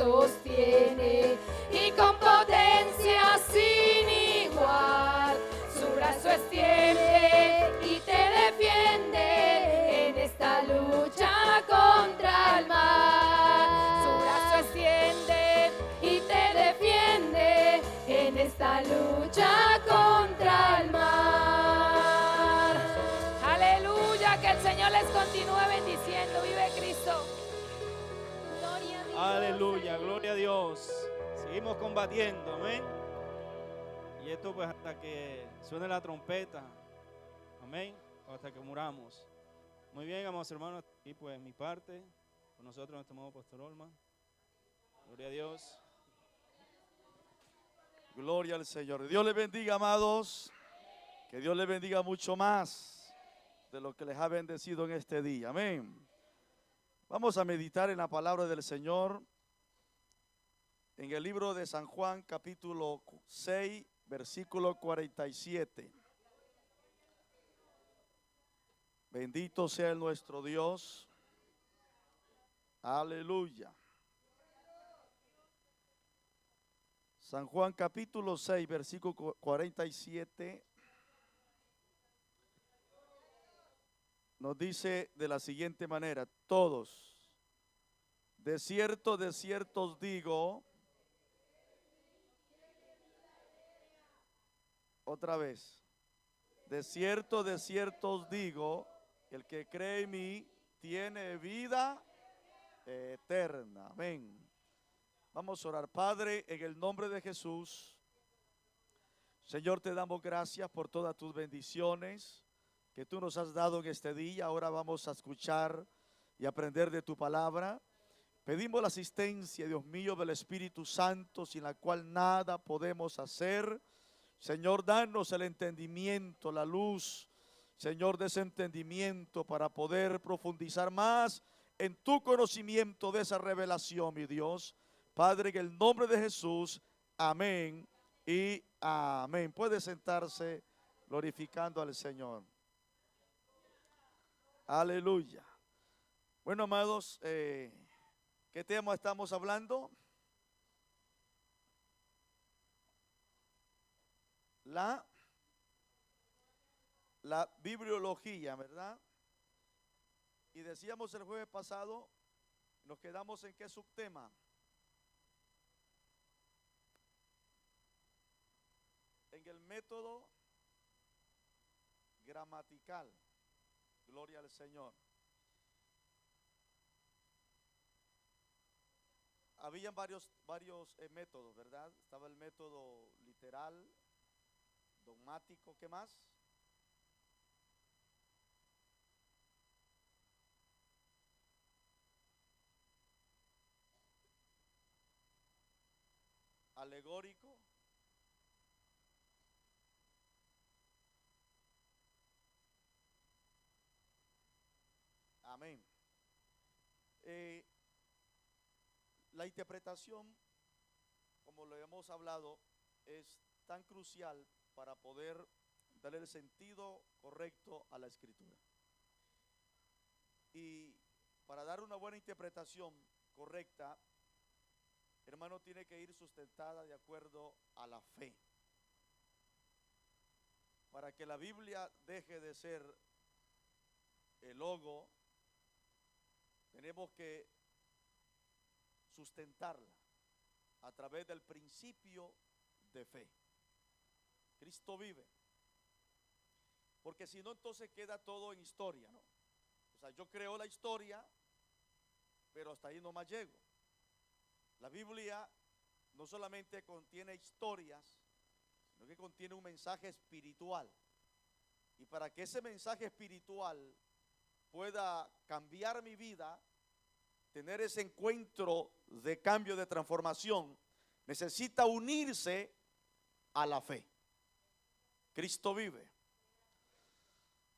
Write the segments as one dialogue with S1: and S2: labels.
S1: sostiene y con potencia sin igual. Su brazo extiende y te defiende en esta lucha contra el mal. Su brazo extiende y te defiende en esta lucha contra el mal. Aleluya, que el Señor les continúe bendiciendo. Vive Cristo. Gloria a Dios.
S2: Aleluya, gloria a Dios. Seguimos combatiendo, amén. Y esto pues hasta que suene la trompeta, amén, o hasta que muramos. Muy bien, amados hermanos, aquí pues mi parte, con nosotros nuestro amado Pastor Olman. Gloria a Dios.
S3: Gloria al Señor. Dios les bendiga, amados. Que Dios les bendiga mucho más de lo que les ha bendecido en este día. Amén. Vamos a meditar en la palabra del Señor en el libro de San Juan, capítulo 6, versículo 47. Bendito sea nuestro Dios. Aleluya. San Juan capítulo 6, versículo 47, nos dice de la siguiente manera: todos, de cierto os digo, otra vez, de cierto os digo, el que cree en mí tiene vida eterna. Amén. Vamos a orar. Padre, en el nombre de Jesús, Señor, te damos gracias por todas tus bendiciones que tú nos has dado en este día. Ahora vamos a escuchar y aprender de tu palabra. Pedimos la asistencia, Dios mío, del Espíritu Santo, sin la cual nada podemos hacer. Señor, danos el entendimiento, la luz, Señor, de ese entendimiento para poder profundizar más en tu conocimiento de esa revelación, mi Dios. Padre, en el nombre de Jesús, amén y amén. Puede sentarse glorificando al Señor. Aleluya. Bueno, amados, ¿qué tema estamos hablando? La bibliología, ¿verdad? Y decíamos el jueves pasado, nos quedamos en qué subtema. En el método gramatical. Gloria al Señor. Habían varios métodos, ¿verdad? Estaba el método literal, dogmático, ¿qué más? Alegórico. Amén. La interpretación, como lo hemos hablado, es tan crucial para poder darle el sentido correcto a la Escritura. Y para dar una buena interpretación correcta, hermano, tiene que ir sustentada de acuerdo a la fe. Para que la Biblia deje de ser el logo, tenemos que sustentarla a través del principio de fe. Cristo vive. Porque si no, entonces queda todo en historia, ¿no? O sea, yo creo la historia, pero hasta ahí no más llego. La Biblia no solamente contiene historias, sino que contiene un mensaje espiritual. Y para que ese mensaje espiritual pueda cambiar mi vida, tener ese encuentro de cambio, de transformación, necesita unirse a la fe. Cristo vive.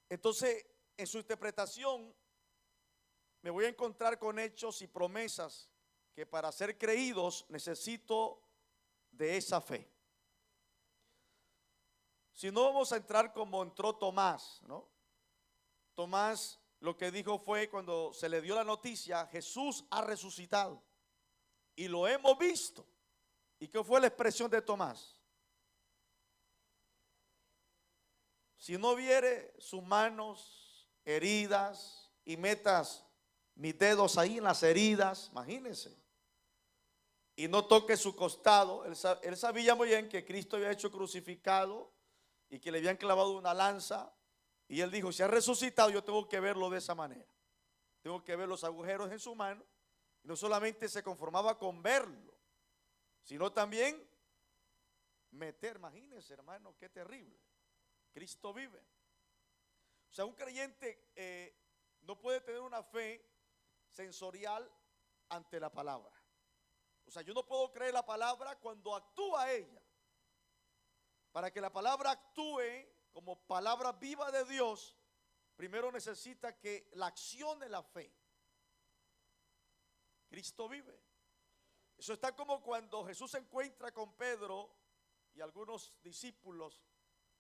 S3: Entonces, en su interpretación, me voy a encontrar con hechos y promesas que para ser creídos necesito de esa fe. Si no, vamos a entrar como entró Tomás, ¿no? Tomás lo que dijo fue, cuando se le dio la noticia, Jesús ha resucitado. y lo hemos visto. ¿Y qué fue la expresión de Tomás? Si no viere sus manos heridas y metas mis dedos ahí en las heridas, imagínense, y no toque su costado, él sabía muy bien que Cristo había hecho crucificado y que le habían clavado una lanza, y él dijo, si ha resucitado, yo tengo que verlo de esa manera, tengo que ver los agujeros en su mano. Y no solamente se conformaba con verlo, sino también meter, imagínense, hermano, qué terrible. Cristo vive. O sea, un creyente no puede tener una fe sensorial ante la palabra. O sea, yo no puedo creer la palabra cuando actúa ella. Para que la palabra actúe como palabra viva de Dios, primero necesita que la acción de la fe. Cristo vive. Eso está como cuando Jesús se encuentra con Pedro y algunos discípulos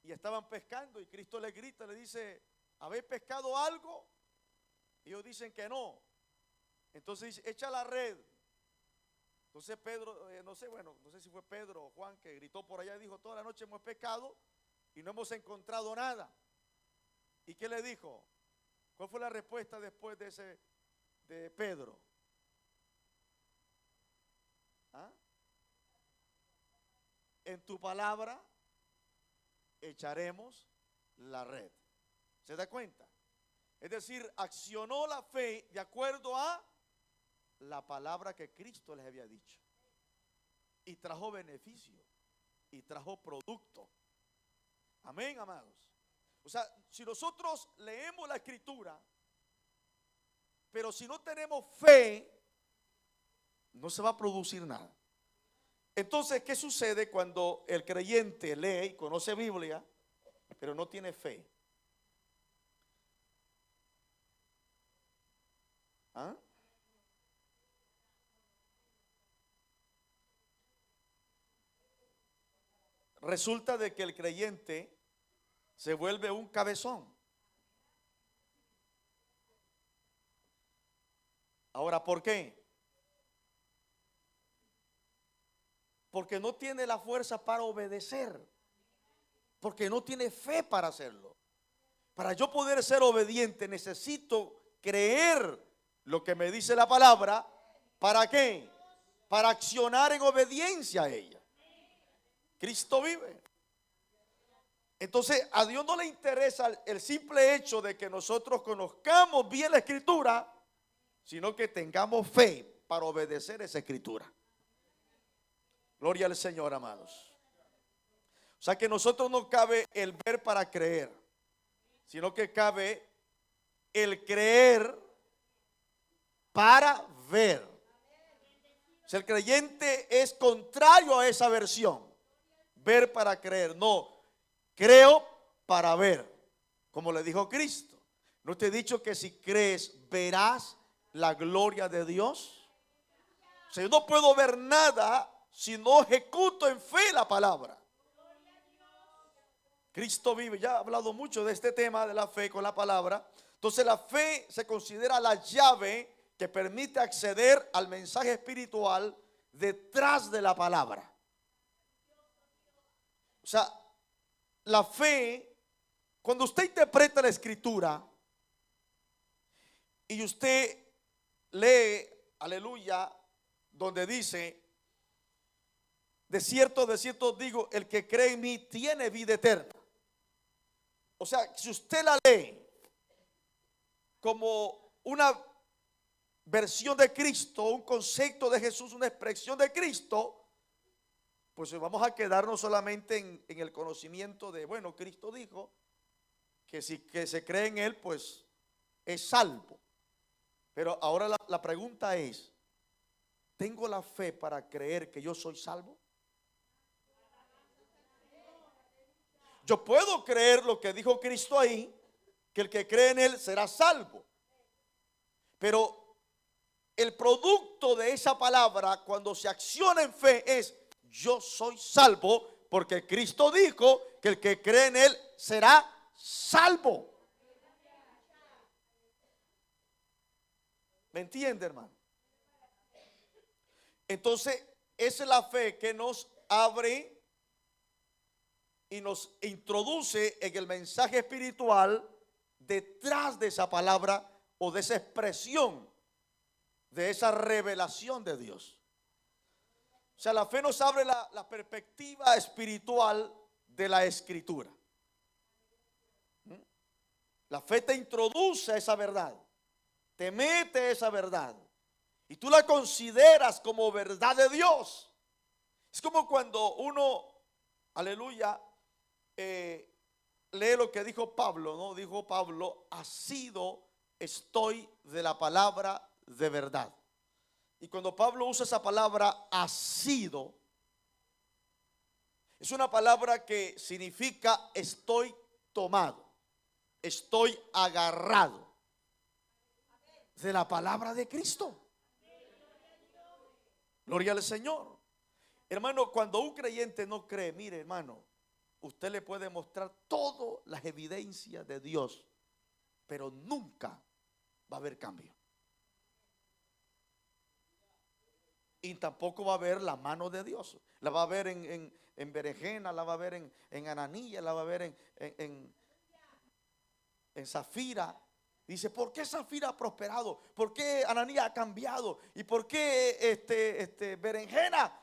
S3: y estaban pescando, y Cristo les grita, le dice, ¿habéis pescado algo? Y ellos dicen que no. Entonces dice, echa la red. Entonces Pedro, no sé si fue Pedro o Juan que gritó por allá y dijo, toda la noche hemos pescado y no hemos encontrado nada. ¿Y qué le dijo? ¿Cuál fue la respuesta después de Pedro? ¿Ah? En tu palabra echaremos la red. ¿Se da cuenta? Es decir, accionó la fe de acuerdo a la palabra que Cristo les había dicho, y trajo beneficio y trajo producto. Amén, amados. O sea, si nosotros leemos la escritura, pero si no tenemos fe, no se va a producir nada. Entonces, ¿qué sucede cuando el creyente lee y conoce Biblia, pero no tiene fe? ¿Ah? Resulta de que el creyente se vuelve un cabezón. Ahora, ¿por qué? Porque no tiene la fuerza para obedecer, porque no tiene fe para hacerlo. Para yo poder ser obediente necesito creer lo que me dice la palabra. ¿Para qué? Para accionar en obediencia a ella. Cristo vive. Entonces a Dios no le interesa el simple hecho de que nosotros conozcamos bien la escritura, sino que tengamos fe para obedecer esa escritura. Gloria al Señor, amados. O sea que nosotros no cabe el ver para creer, sino que cabe el creer para ver. O sea, el creyente es contrario a esa versión. Ver para creer, no, creo para ver, como le dijo Cristo. ¿No te he dicho que si crees verás la gloria de Dios? O sea, yo no puedo ver nada si no ejecuto en fe la palabra. Cristo vive. Ya he hablado mucho de este tema de la fe con la palabra. Entonces la fe se considera la llave que permite acceder al mensaje espiritual detrás de la palabra. O sea, la fe, cuando usted interpreta la escritura y usted lee, aleluya, donde dice, de cierto digo, el que cree en mí tiene vida eterna. O sea, si usted la lee como una versión de Cristo, un concepto de Jesús, una expresión de Cristo, pues vamos a quedarnos solamente en el conocimiento de, bueno, Cristo dijo que si que se cree en Él, pues es salvo. Pero ahora la pregunta es, ¿tengo la fe para creer que yo soy salvo? Yo puedo creer lo que dijo Cristo ahí, que el que cree en Él será salvo. Pero el producto de esa palabra, cuando se acciona en fe, es yo soy salvo, porque Cristo dijo que el que cree en Él será salvo. ¿Me entiende, hermano? Entonces, esa es la fe que nos abre y nos introduce en el mensaje espiritual detrás de esa palabra o de esa expresión, de esa revelación de Dios. O sea, la fe nos abre la perspectiva espiritual de la Escritura. La fe te introduce a esa verdad, te mete esa verdad y tú la consideras como verdad de Dios. Es como cuando uno, aleluya, lee lo que dijo Pablo, ¿no? Dijo Pablo, asido estoy de la palabra de verdad. Y cuando Pablo usa esa palabra asido, es una palabra que significa estoy tomado, estoy agarrado de la palabra de Cristo. Gloria al Señor. Hermano, cuando un creyente no cree, mire hermano, usted le puede mostrar todas las evidencias de Dios, pero nunca va a haber cambio. Y tampoco va a haber la mano de Dios. La va a ver en berenjena, la va a ver en Ananía, la va a ver en Zafira. Dice, ¿por qué Zafira ha prosperado? ¿Por qué Ananía ha cambiado? ¿Y por qué berenjena?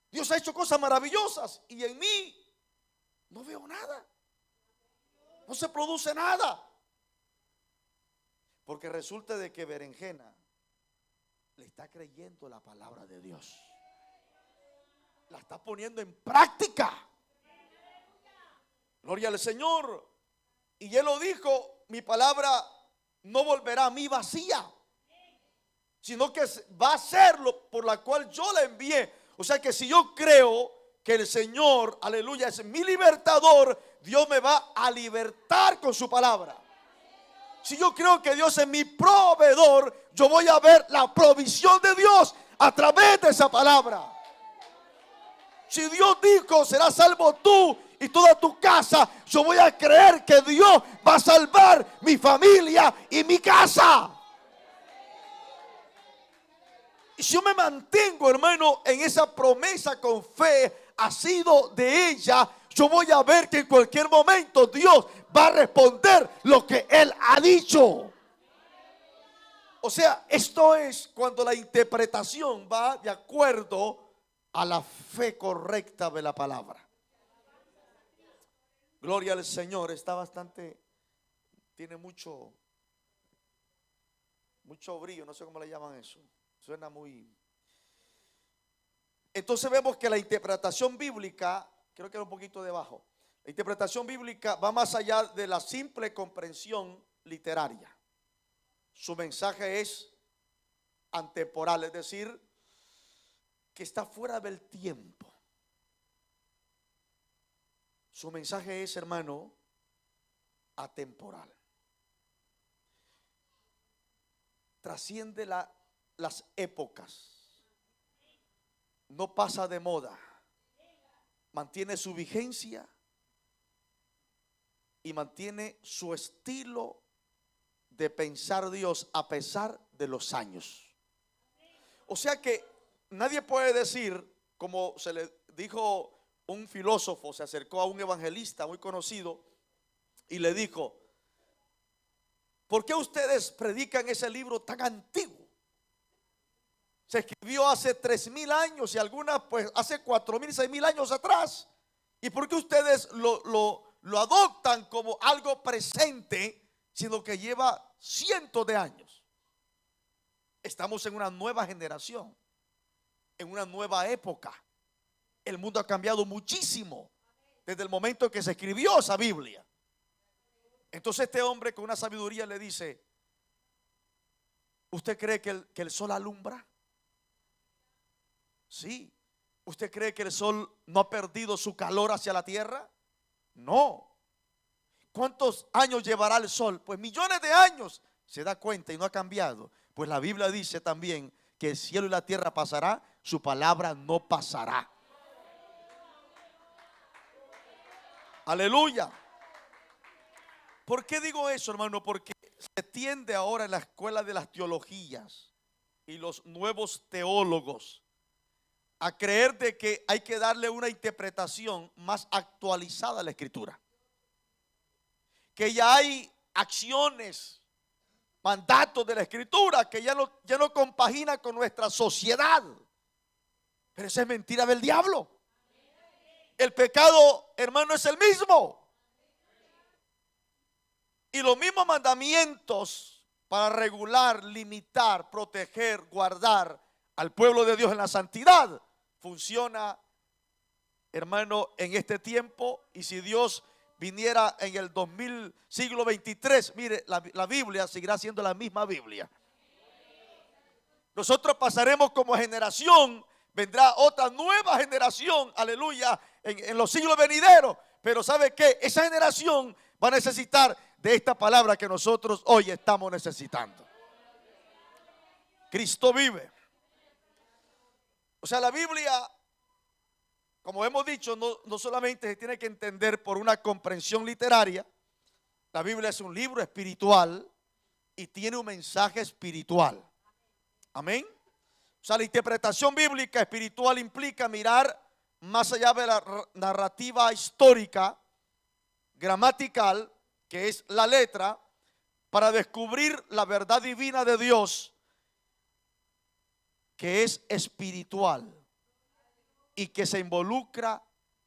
S3: Dios ha hecho cosas maravillosas y en mí no veo nada. No se produce nada. Porque resulta de que berenjena le está creyendo la palabra de Dios. La está poniendo en práctica. Gloria al Señor. Y él lo dijo, mi palabra no volverá a mí vacía, sino que va a ser lo por la cual yo la envié. O sea que si yo creo que el Señor, aleluya, es mi libertador, Dios me va a libertar con su palabra. Si yo creo que Dios es mi proveedor, yo voy a ver la provisión de Dios a través de esa palabra. Si Dios dijo, serás salvo tú y toda tu casa, yo voy a creer que Dios va a salvar mi familia y mi casa. Y si yo me mantengo, hermano, en esa promesa con fe, asido de ella, yo voy a ver que en cualquier momento Dios va a responder lo que Él ha dicho. O sea, esto es cuando la interpretación va de acuerdo a la fe correcta de la palabra. Gloria al Señor. Está bastante, tiene mucho brillo, no sé cómo le llaman eso. Suena muy. Entonces vemos que la interpretación bíblica, creo que era un poquito debajo. La interpretación bíblica va más allá de la simple comprensión literaria. Su mensaje es atemporal, es decir, que está fuera del tiempo. Su mensaje es, hermano, atemporal. Trasciende las épocas. No pasa de moda. Mantiene su vigencia y mantiene su estilo de pensar Dios a pesar de los años. O sea que nadie puede decir, como se le dijo un filósofo, se acercó a un evangelista muy conocido y le dijo, ¿por qué ustedes predican ese libro tan antiguo? Se escribió hace 3,000 años y algunas pues hace 4,000, 6,000 años atrás. ¿Y por qué ustedes lo adoptan como algo presente, sino que lleva cientos de años? Estamos en una nueva generación, en una nueva época. El mundo ha cambiado muchísimo desde el momento que se escribió esa Biblia. Entonces este hombre con una sabiduría le dice, ¿usted cree que el sol alumbra? Sí. ¿Usted cree que el sol no ha perdido su calor hacia la tierra? No. ¿Cuántos años llevará el sol? Pues millones de años. Se da cuenta y no ha cambiado. Pues la Biblia dice también que el cielo y la tierra pasará, su palabra no pasará. Aleluya. ¿Por qué digo eso, hermano? Porque se tiende ahora en la escuela de las teologías y los nuevos teólogos a creer de que hay que darle una interpretación más actualizada a la Escritura. Que ya hay acciones, mandatos de la Escritura que ya no compagina con nuestra sociedad. Pero esa es mentira del diablo. El pecado, hermano, es el mismo. Y los mismos mandamientos para regular, limitar, proteger, guardar al pueblo de Dios en la santidad funciona, hermano, en este tiempo. Y si Dios viniera en el siglo 23, mire, la Biblia seguirá siendo la misma Biblia. Nosotros pasaremos como generación, vendrá otra nueva generación, aleluya, en los siglos venideros. Pero ¿sabe qué? Esa generación va a necesitar de esta palabra que nosotros hoy estamos necesitando. Cristo vive. O sea, la Biblia, como hemos dicho, no solamente se tiene que entender por una comprensión literaria. La Biblia es un libro espiritual y tiene un mensaje espiritual. Amén. O sea, la interpretación bíblica espiritual implica mirar más allá de la narrativa histórica, gramatical, que es la letra, para descubrir la verdad divina de Dios, que es espiritual y que se involucra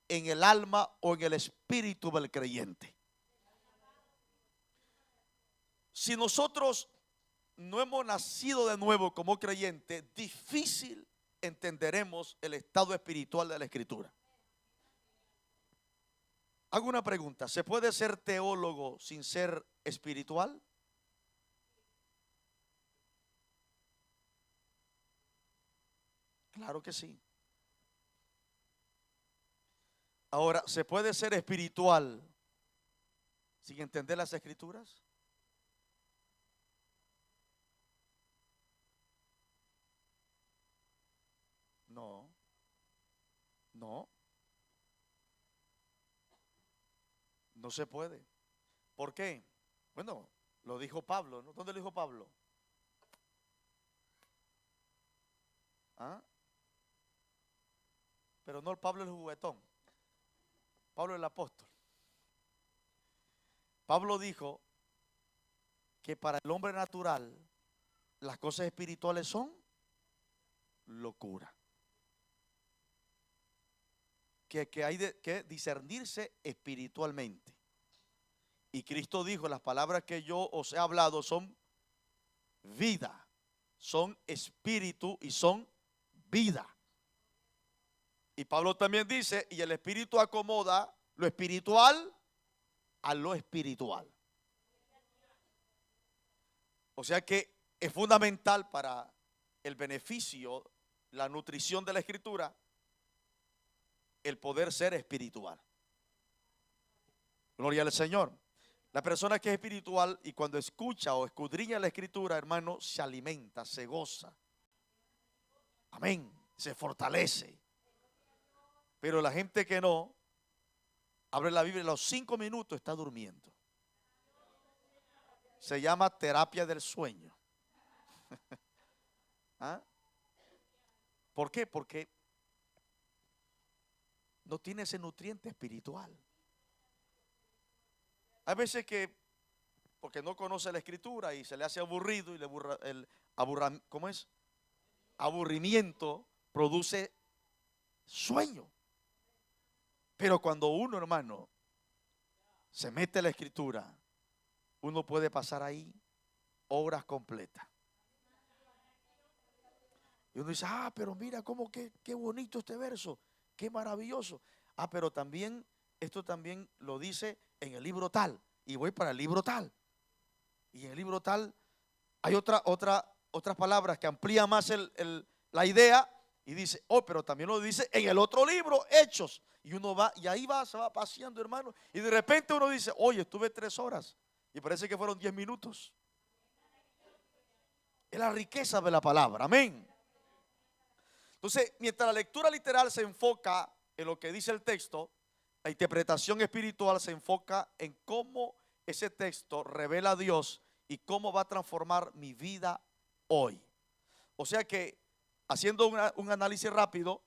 S3: en el alma o en el espíritu del creyente. Si nosotros no hemos nacido de nuevo como creyente, difícil entenderemos el estado espiritual de la Escritura. Hago una pregunta: ¿se puede ser teólogo sin ser espiritual? Claro que sí. Ahora, ¿se puede ser espiritual sin entender las Escrituras? No, no se puede. ¿Por qué? Bueno, lo dijo Pablo, ¿no? ¿Dónde lo dijo Pablo? ¿Ah? Pero no el Pablo el juguetón, Pablo el apóstol. Pablo dijo que para el hombre natural las cosas espirituales son locura. Que hay que discernirse espiritualmente. Y Cristo dijo: las palabras que yo os he hablado son vida, son espíritu y son vida. Y Pablo también dice: y el espíritu acomoda lo espiritual a lo espiritual. O sea que es fundamental para el beneficio, la nutrición de la Escritura, el poder ser espiritual. Gloria al Señor. La persona que es espiritual y cuando escucha o escudriña la Escritura, hermano, se alimenta, se goza. Amén. Se fortalece. Pero la gente que no, abre la Biblia, a los 5 minutos está durmiendo. Se llama terapia del sueño. ¿Ah? ¿Por qué? Porque no tiene ese nutriente espiritual. Hay veces que, porque no conoce la Escritura y se le hace aburrido, y ¿cómo es? Aburrimiento produce sueño. Pero cuando uno, hermano, se mete en la Escritura, uno puede pasar ahí horas completas. Y uno dice: pero mira cómo qué bonito este verso, qué maravilloso. Pero también, esto también lo dice en el libro tal, y voy para el libro tal. Y en el libro tal hay otras palabras que amplían más la idea, y dice: pero también lo dice en el otro libro, Hechos. Y uno va, y ahí se va paseando, hermano. Y de repente uno dice: oye, estuve 3 horas y parece que fueron 10 minutos. Es la riqueza de la palabra, amén. Entonces, mientras la lectura literal se enfoca en lo que dice el texto, la interpretación espiritual se enfoca en cómo ese texto revela a Dios y cómo va a transformar mi vida hoy. O sea que, haciendo un análisis rápido,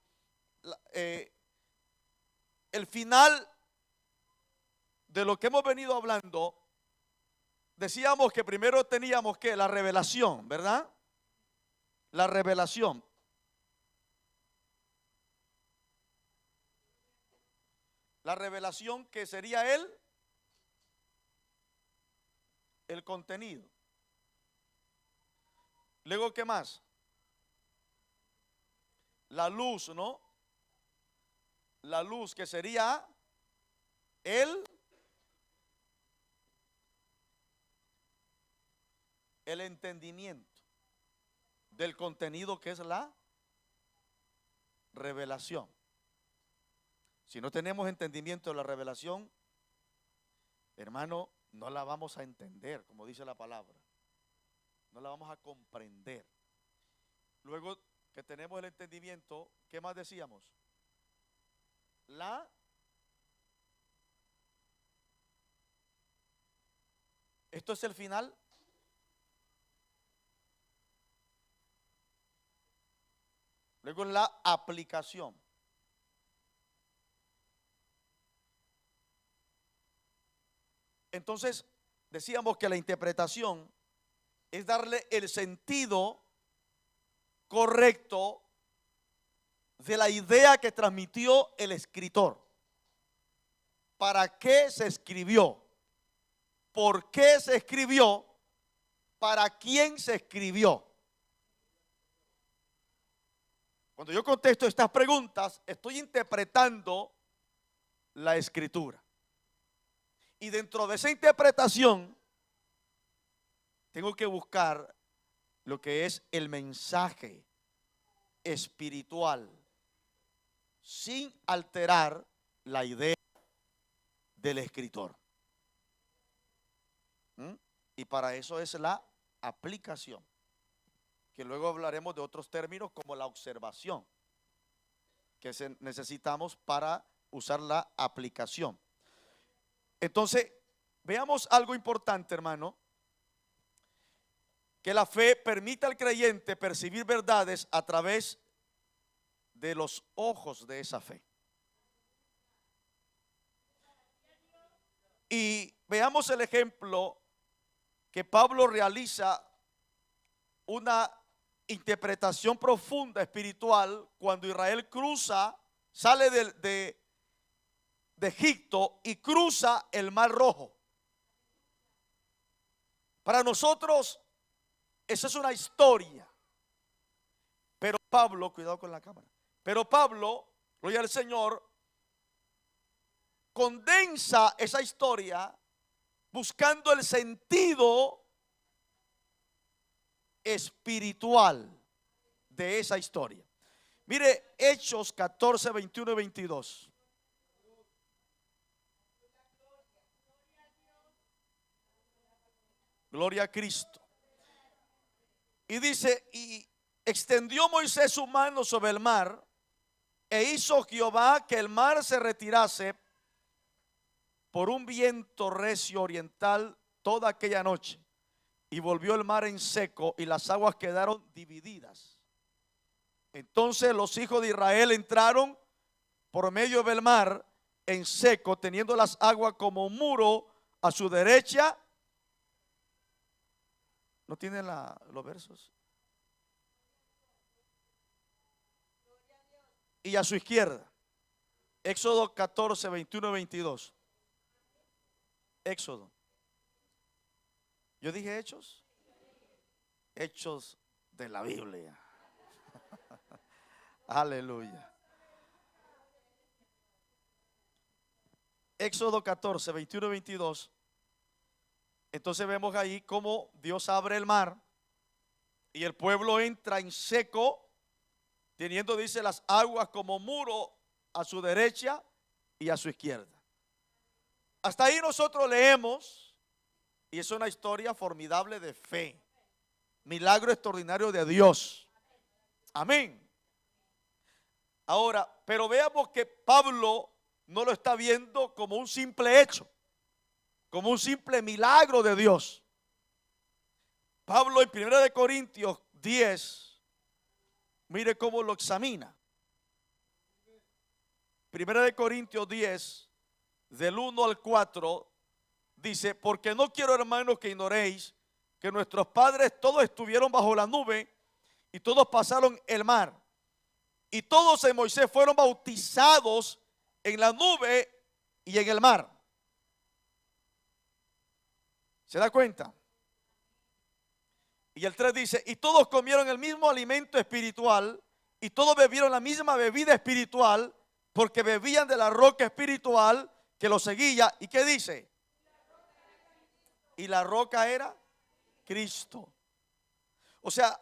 S3: el final de lo que hemos venido hablando, decíamos que primero teníamos que la revelación, ¿verdad? La revelación. La revelación que sería el contenido. Luego, ¿qué más? La luz, ¿no? La luz que sería el entendimiento del contenido que es la revelación. Si no tenemos entendimiento de la revelación, hermano, no la vamos a entender, como dice la palabra. No la vamos a comprender. Luego que tenemos el entendimiento, ¿qué más decíamos? Esto es el final. Luego la aplicación. Entonces, decíamos que la interpretación es darle el sentido correcto de la idea que transmitió el escritor. ¿Para qué se escribió? ¿Por qué se escribió? ¿Para quién se escribió? Cuando yo contesto estas preguntas, estoy interpretando la escritura. Y dentro de esa interpretación, tengo que buscar lo que es el mensaje espiritual, sin alterar la idea del escritor. Y para eso es la aplicación, que luego hablaremos de otros términos como la observación, que necesitamos para usar la aplicación. Entonces, veamos algo importante, hermano, que la fe permite al creyente percibir verdades a través de los ojos de esa fe. Y veamos el ejemplo que Pablo realiza, una interpretación profunda espiritual cuando Israel sale de Egipto y cruza el Mar Rojo. Para nosotros esa es una historia, pero Pablo, cuidado con la cámara, pero Pablo, gloria al Señor, condensa esa historia buscando el sentido espiritual de esa historia. Mire Hechos 14, 21 y 22. Gloria a Cristo. Y dice, y extendió Moisés su mano sobre el mar, e hizo Jehová que el mar se retirase por un viento recio oriental toda aquella noche. Y volvió el mar en seco y las aguas quedaron divididas. Entonces los hijos de Israel entraron por medio del mar en seco, teniendo las aguas como un muro a su derecha. ¿No tienen los versos? Y a su izquierda. Éxodo 14, 21 y 22. Éxodo. ¿Yo dije hechos? Hechos de la Biblia. Aleluya. Éxodo 14, 21 y 22. Entonces vemos ahí cómo Dios abre el mar y el pueblo entra en seco, teniendo, dice, las aguas como muro a su derecha y a su izquierda. Hasta ahí nosotros leemos, y es una historia formidable de fe, milagro extraordinario de Dios. Amén. Ahora, pero veamos que Pablo no lo está viendo como un simple hecho, como un simple milagro de Dios. Pablo en 1 Corintios 10, mire cómo lo examina. Primera de Corintios 10, del 1 al 4, dice: porque no quiero, hermanos, que ignoréis que nuestros padres todos estuvieron bajo la nube y todos pasaron el mar. Y todos en Moisés fueron bautizados en la nube y en el mar. ¿Se da cuenta? Y el 3 dice: y todos comieron el mismo alimento espiritual y todos bebieron la misma bebida espiritual, porque bebían de la roca espiritual que los seguía. ¿Y qué dice? Y la roca era Cristo. O sea,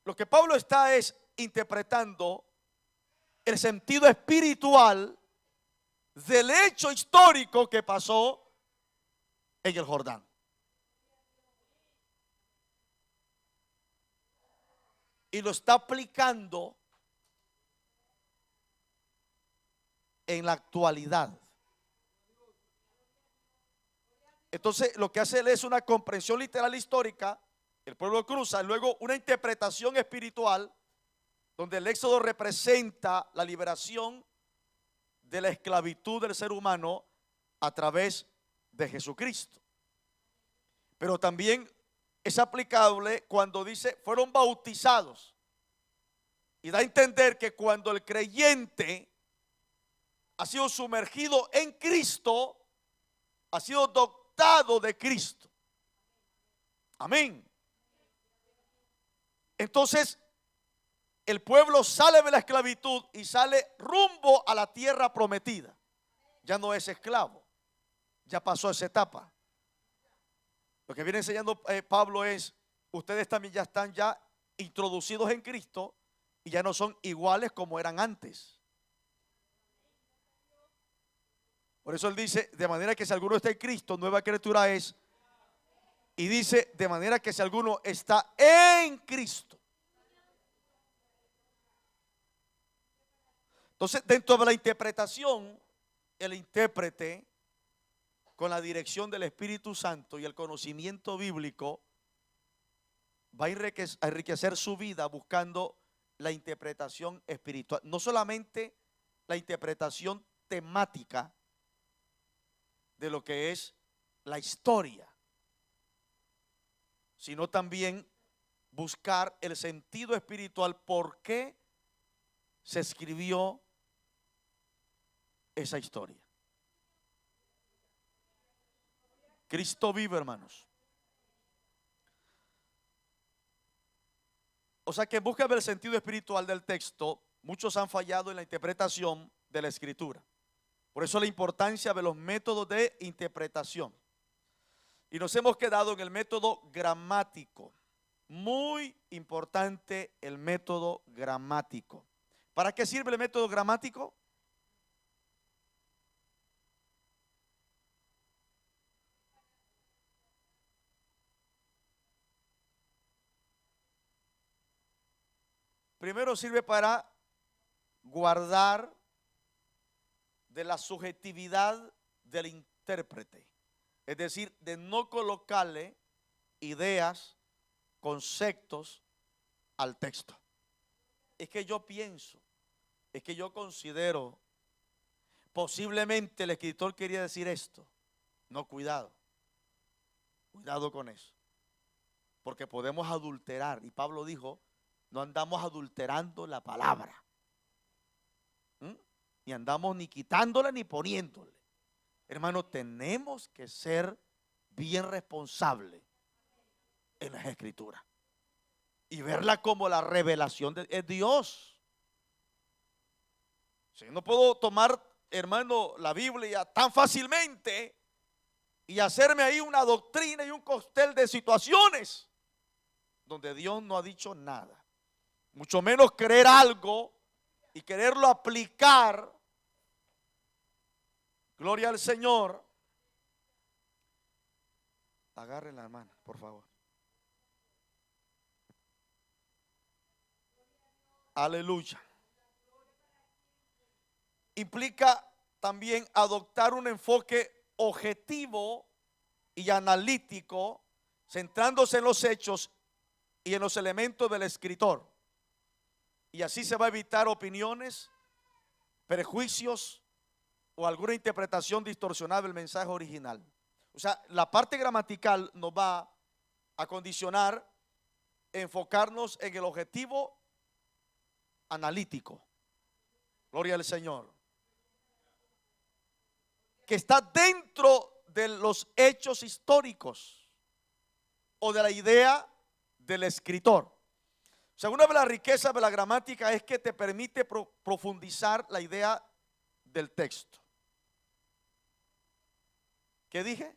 S3: lo que Pablo está es interpretando el sentido espiritual del hecho histórico que pasó en el Jordán. Y lo está aplicando en la actualidad. Entonces lo que hace él es una comprensión literal histórica. El pueblo cruza, luego una interpretación espiritual, donde el éxodo representa la liberación de la esclavitud del ser humano a través de Jesucristo. Pero también es aplicable cuando dice fueron bautizados, y da a entender que cuando el creyente ha sido sumergido en Cristo, ha sido dotado de Cristo. Amén. Entonces el pueblo sale de la esclavitud y sale rumbo a la tierra prometida. Ya no es esclavo, ya pasó esa etapa. Lo que viene enseñando Pablo es: ustedes también ya están ya introducidos en Cristo y ya no son iguales como eran antes. Por eso él dice: de manera que si alguno está en Cristo, nueva criatura es. Y dice: de manera que si alguno está en Cristo. Entonces, dentro de la interpretación, el intérprete, con la dirección del Espíritu Santo y el conocimiento bíblico, va a enriquecer su vida buscando la interpretación espiritual. No solamente la interpretación temática de lo que es la historia, sino también buscar el sentido espiritual. ¿Por qué se escribió esa historia? Cristo vive, hermanos. O sea que en busca del sentido espiritual del texto, muchos han fallado en la interpretación de la escritura. Por eso la importancia de los métodos de interpretación. Y nos hemos quedado en el método gramático. Muy importante el método gramático. ¿Para qué sirve el método gramático? Primero sirve para guardar de la subjetividad del intérprete. Es decir, de no colocarle ideas, conceptos al texto. Es que yo pienso, es que yo considero, posiblemente el escritor quería decir esto. No, cuidado, cuidado con eso, porque podemos adulterar. Y Pablo dijo: no andamos adulterando la palabra, ni andamos ni quitándola ni poniéndole. Hermano, tenemos que ser bien responsables en las escrituras y verla como la revelación de Dios. Si no puedo tomar, hermano, la Biblia tan fácilmente y hacerme ahí una doctrina y un cóctel de situaciones donde Dios no ha dicho nada, mucho menos creer algo y quererlo aplicar. Gloria al Señor. Agarre la hermana, por favor. Aleluya. Implica también adoptar un enfoque objetivo y analítico, centrándose en los hechos y en los elementos del escritor. Y así se va a evitar opiniones, prejuicios o alguna interpretación distorsionada del mensaje original. O sea, la parte gramatical nos va a condicionar, enfocarnos en el objetivo analítico. Gloria al Señor. Que está dentro de los hechos históricos o de la idea del escritor. O sea, una de las riquezas de la gramática es que te permite profundizar la idea del texto. ¿Qué dije?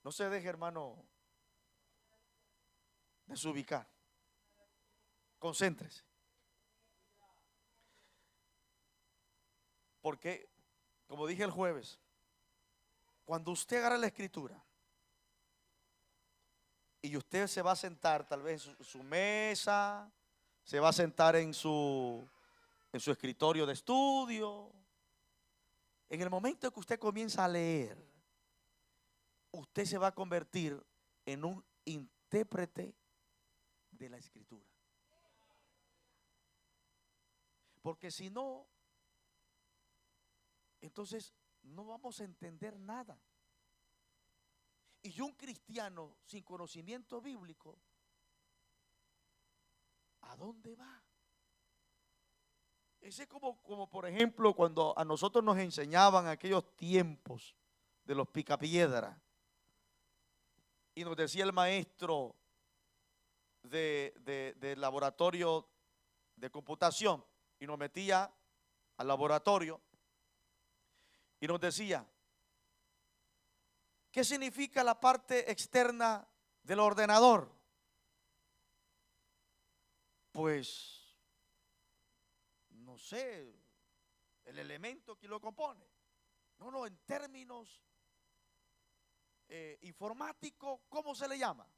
S3: No se deje, hermano, desubicar. Concéntrese. Porque, como dije el jueves, cuando usted agarra la escritura y usted se va a sentar tal vez en su mesa, se va a sentar en su escritorio de estudio, en el momento que usted comienza a leer, usted se va a convertir en un intérprete de la escritura. Porque si no, entonces no vamos a entender nada. Y un cristiano sin conocimiento bíblico, ¿a dónde va? Ese es como por ejemplo cuando a nosotros nos enseñaban aquellos tiempos de los picapiedras. Y nos decía el maestro de laboratorio de computación, y nos metía al laboratorio y nos decía, ¿qué significa la parte externa del ordenador? Pues, no sé, el elemento que lo compone. No, en términos informáticos, ¿cómo se le llama?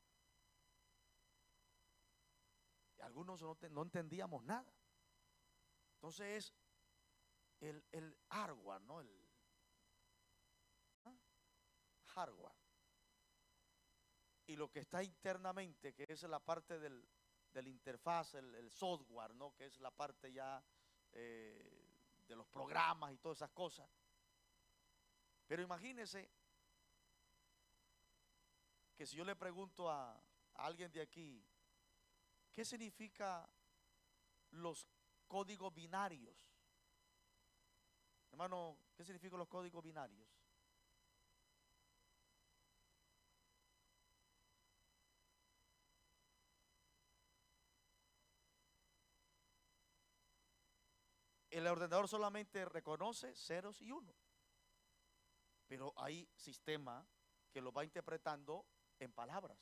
S3: Y algunos no entendíamos nada. Entonces es el hardware, ¿no? El hardware. Y lo que está internamente, que es la parte del interfaz, el software, ¿no? Que es la parte ya de los programas y todas esas cosas. Pero imagínense que si yo le pregunto a alguien de aquí, ¿qué significa los códigos binarios? Hermano, ¿qué significan los códigos binarios? El ordenador solamente reconoce ceros y unos, pero hay sistema que lo va interpretando en palabras.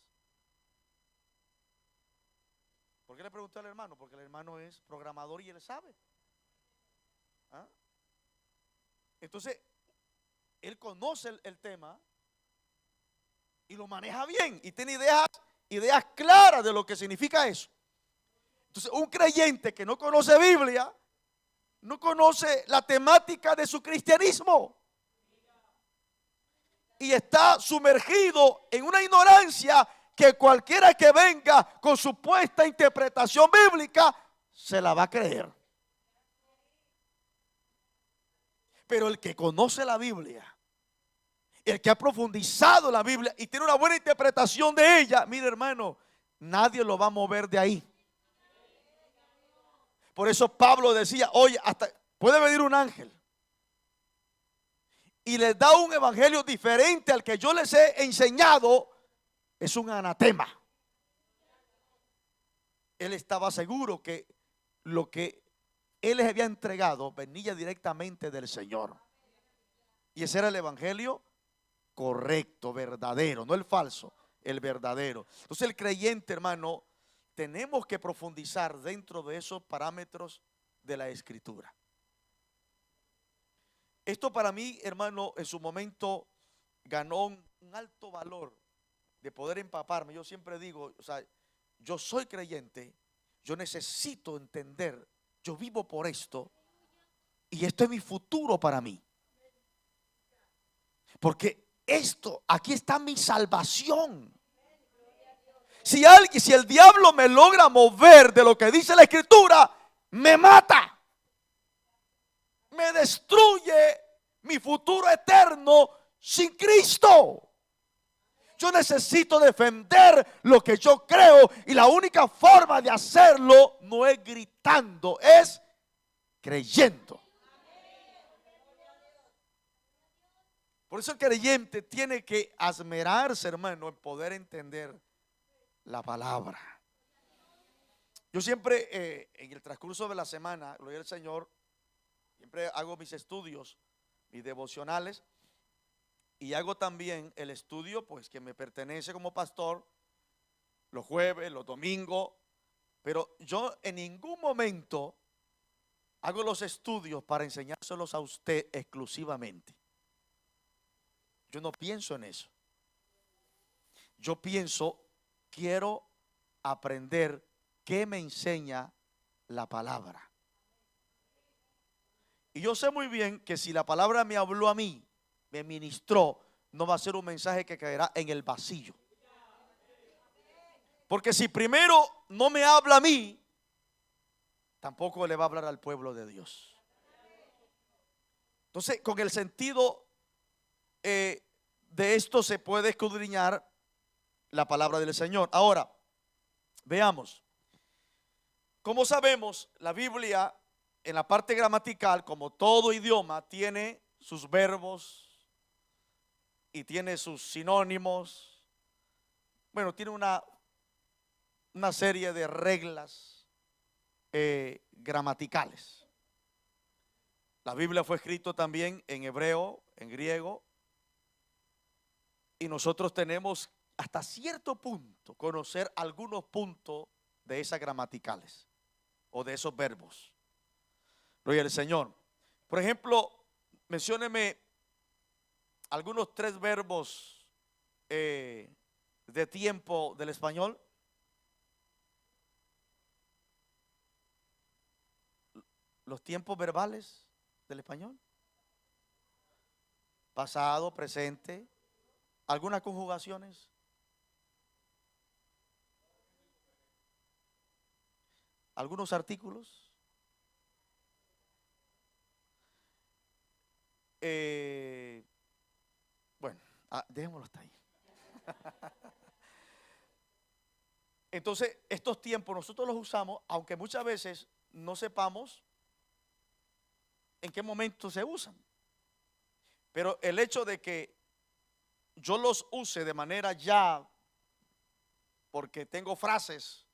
S3: ¿Por qué le pregunté al hermano? Porque el hermano es programador y él sabe. ¿Ah? Entonces, él conoce el tema y lo maneja bien y tiene ideas claras de lo que significa eso. Entonces, un creyente que no conoce Biblia, no conoce la temática de su cristianismo y está sumergido en una ignorancia que cualquiera que venga con supuesta interpretación bíblica se la va a creer. Pero el que conoce la Biblia, el que ha profundizado la Biblia y tiene una buena interpretación de ella, mire hermano, nadie lo va a mover de ahí. Por eso Pablo decía, oye, hasta puede venir un ángel y les da un evangelio diferente al que yo les he enseñado, es un anatema. Él estaba seguro que lo que él les había entregado venía directamente del Señor. Y ese era el evangelio correcto, verdadero, no el falso, el verdadero. Entonces el creyente, hermano, tenemos que profundizar dentro de esos parámetros de la Escritura. Esto para mí, hermano, en su momento ganó un alto valor de poder empaparme. Yo siempre digo, o sea, yo soy creyente, yo necesito entender, yo vivo por esto y esto es mi futuro para mí. Porque aquí está mi salvación. Si el diablo me logra mover de lo que dice la Escritura, me mata, me destruye mi futuro eterno sin Cristo. Yo necesito defender lo que yo creo, y la única forma de hacerlo no es gritando, es creyendo. Por eso el creyente tiene que esmerarse, hermano, en poder entender la palabra. Yo siempre en el transcurso de la semana, gloria al Señor, siempre hago mis estudios, mis devocionales, y hago también el estudio pues que me pertenece como pastor los jueves, los domingos, pero yo en ningún momento hago los estudios para enseñárselos a usted exclusivamente. Yo no pienso en eso. Yo pienso, quiero aprender qué me enseña la palabra. Y yo sé muy bien que si la palabra me habló a mí, me ministró, no va a ser un mensaje que caerá en el vacío. Porque si primero no me habla a mí, tampoco le va a hablar al pueblo de Dios. Entonces, con el sentido de esto se puede escudriñar la palabra del Señor. Ahora, veamos. Como sabemos, la Biblia en la parte gramatical, como todo idioma, tiene sus verbos y tiene sus sinónimos. Bueno, tiene una serie de reglas gramaticales. La Biblia fue escrita también en hebreo, en griego, y nosotros tenemos hasta cierto punto conocer algunos puntos de esas gramaticales o de esos verbos. Gloria al Señor. Por ejemplo, mencióneme algunos 3 verbos de tiempo del español. Los tiempos verbales del español: pasado, presente. Algunas conjugaciones. Algunos artículos. Bueno, dejémoslo hasta ahí. Entonces, estos tiempos nosotros los usamos, aunque muchas veces no sepamos en qué momento se usan. Pero el hecho de que yo los use de manera ya, porque tengo frases,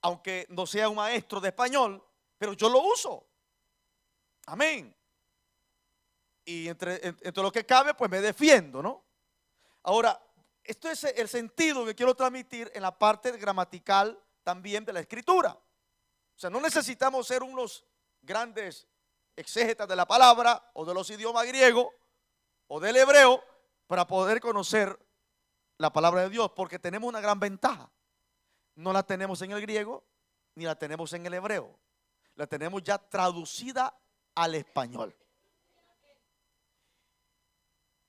S3: aunque no sea un maestro de español, pero yo lo uso. Amén. Y entre lo que cabe, pues me defiendo, ¿no? Ahora, esto es el sentido que quiero transmitir en la parte gramatical también de la Escritura. O sea, no necesitamos ser unos grandes exégetas de la palabra o de los idiomas griegos o del hebreo para poder conocer la palabra de Dios, porque tenemos una gran ventaja. No la tenemos en el griego ni la tenemos en el hebreo. La tenemos ya traducida al español.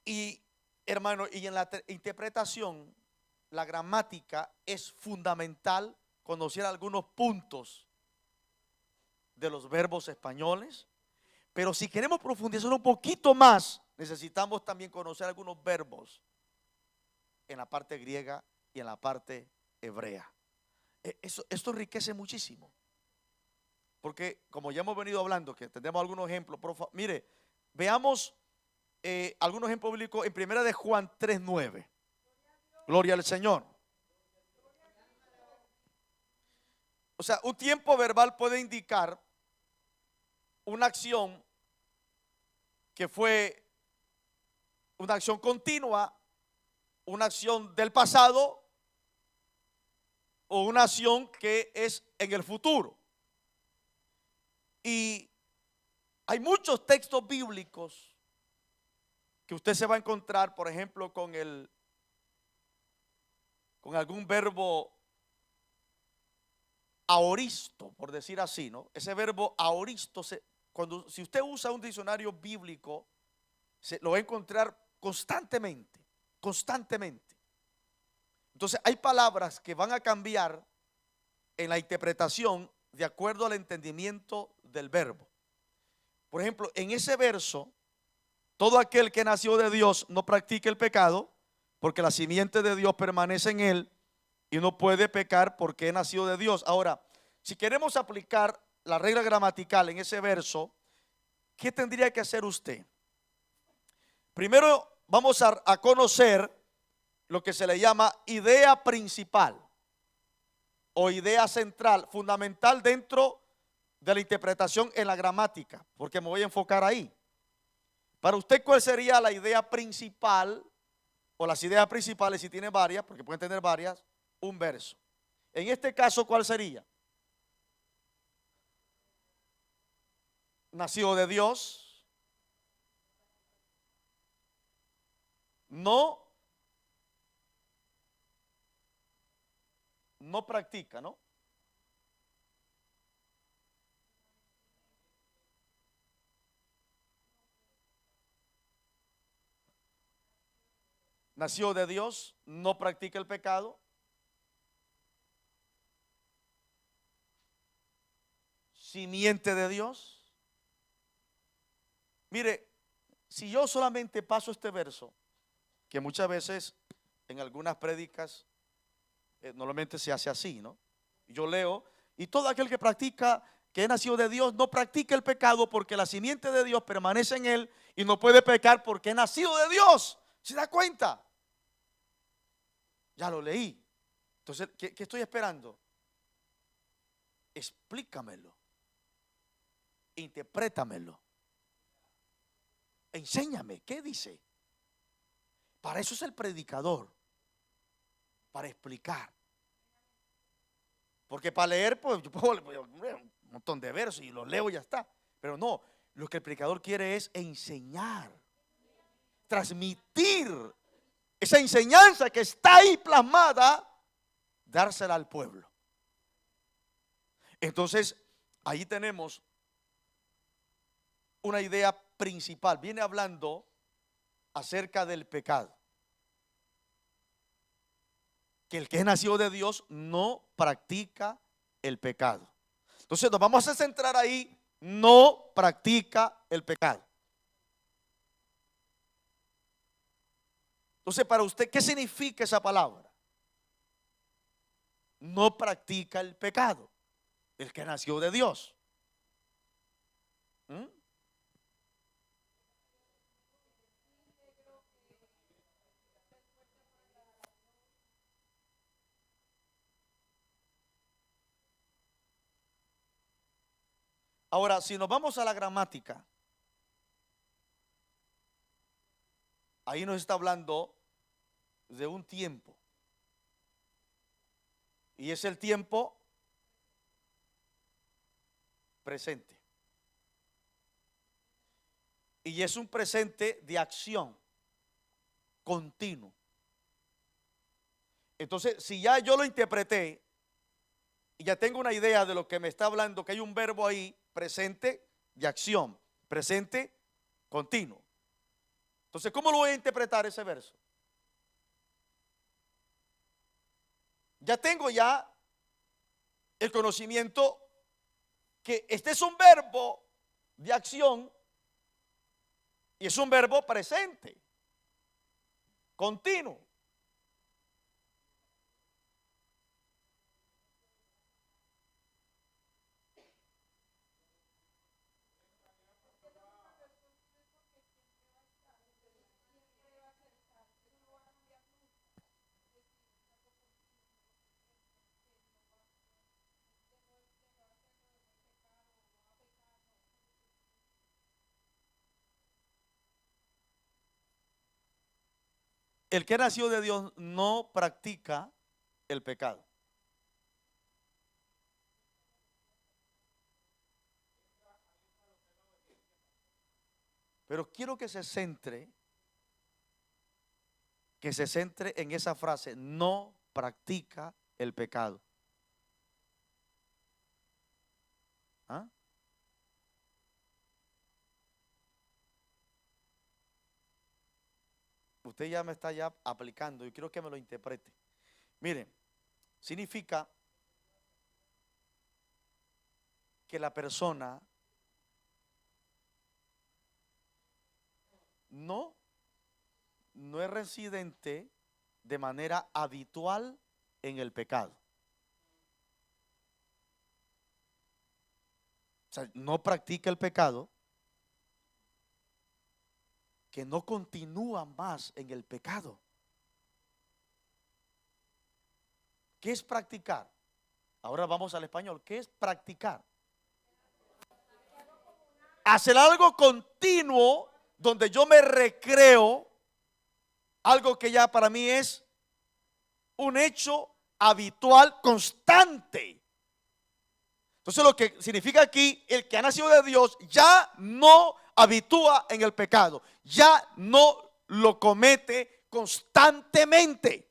S3: Y hermano, y en la interpretación, la gramática es fundamental conocer algunos puntos de los verbos españoles. Pero si queremos profundizar un poquito más, necesitamos también conocer algunos verbos en la parte griega y en la parte hebrea. Esto enriquece muchísimo. Porque como ya hemos venido hablando, que tenemos algunos ejemplos, mire, veamos algunos ejemplos bíblicos en primera de Juan 3:9. Gloria al Señor. O sea, un tiempo verbal puede indicar una acción que fue una acción continua, una acción del pasado o una acción que es en el futuro. Y hay muchos textos bíblicos que usted se va a encontrar, por ejemplo, con algún verbo aoristo, por decir así, ¿no? Ese verbo aoristo, si usted usa un diccionario bíblico, lo va a encontrar constantemente, constantemente. Entonces hay palabras que van a cambiar en la interpretación de acuerdo al entendimiento del verbo. Por ejemplo, en ese verso, todo aquel que nació de Dios no practica el pecado, porque la simiente de Dios permanece en él y no puede pecar porque es nacido de Dios. Ahora, si queremos aplicar la regla gramatical en ese verso, ¿qué tendría que hacer usted? Primero vamos a conocer lo que se le llama idea principal o idea central, fundamental dentro de la interpretación en la gramática, porque me voy a enfocar ahí. Para usted, ¿cuál sería la idea principal o las ideas principales, si tiene varias, porque pueden tener varias, un verso? En este caso, ¿cuál sería? Nacido de Dios, no practica, ¿no? Nació de Dios, no practica el pecado. Simiente de Dios. Mire, si yo solamente paso este verso, que muchas veces en algunas prédicas normalmente se hace así, ¿no? Yo leo, y todo aquel que practica, que es nacido de Dios, no practica el pecado porque la simiente de Dios permanece en él y no puede pecar porque es nacido de Dios. ¿Se da cuenta? Ya lo leí. Entonces, ¿qué estoy esperando? Explícamelo. Interprétamelo. Enséñame, ¿qué dice? Para eso es el predicador. Para explicar. Porque para leer, pues yo puedo leer un montón de versos y los leo y ya está. Pero no, lo que el predicador quiere es enseñar, transmitir esa enseñanza que está ahí plasmada, dársela al pueblo. Entonces, ahí tenemos una idea principal. Viene hablando acerca del pecado. Que el que es nacido de Dios no practica el pecado. Entonces nos vamos a centrar ahí, no practica el pecado. Entonces, para usted, ¿qué significa esa palabra? No practica el pecado, el que nació de Dios. Ahora, si nos vamos a la gramática, ahí nos está hablando de un tiempo. Y es el tiempo presente. Y es un presente de acción continuo. Entonces, si ya yo lo interpreté y ya tengo una idea de lo que me está hablando, que hay un verbo ahí, presente de acción, presente continuo. Entonces, ¿cómo lo voy a interpretar ese verso? Ya tengo el conocimiento que este es un verbo de acción y es un verbo presente, continuo. El que nació de Dios no practica el pecado. Pero quiero que se centre en esa frase, no practica el pecado. ¿Ah? usted ya me está ya aplicando y quiero que me lo interprete. Miren, significa que la persona no es residente de manera habitual en el pecado. O sea, no practica el pecado, que no continúa más en el pecado. ¿Qué es practicar? Ahora vamos al español. ¿Qué es practicar? Hacer algo continuo donde yo me recreo, algo que ya para mí es un hecho habitual, constante. Entonces lo que significa aquí, el que ha nacido de Dios ya no habitúa en el pecado, ya no lo comete constantemente.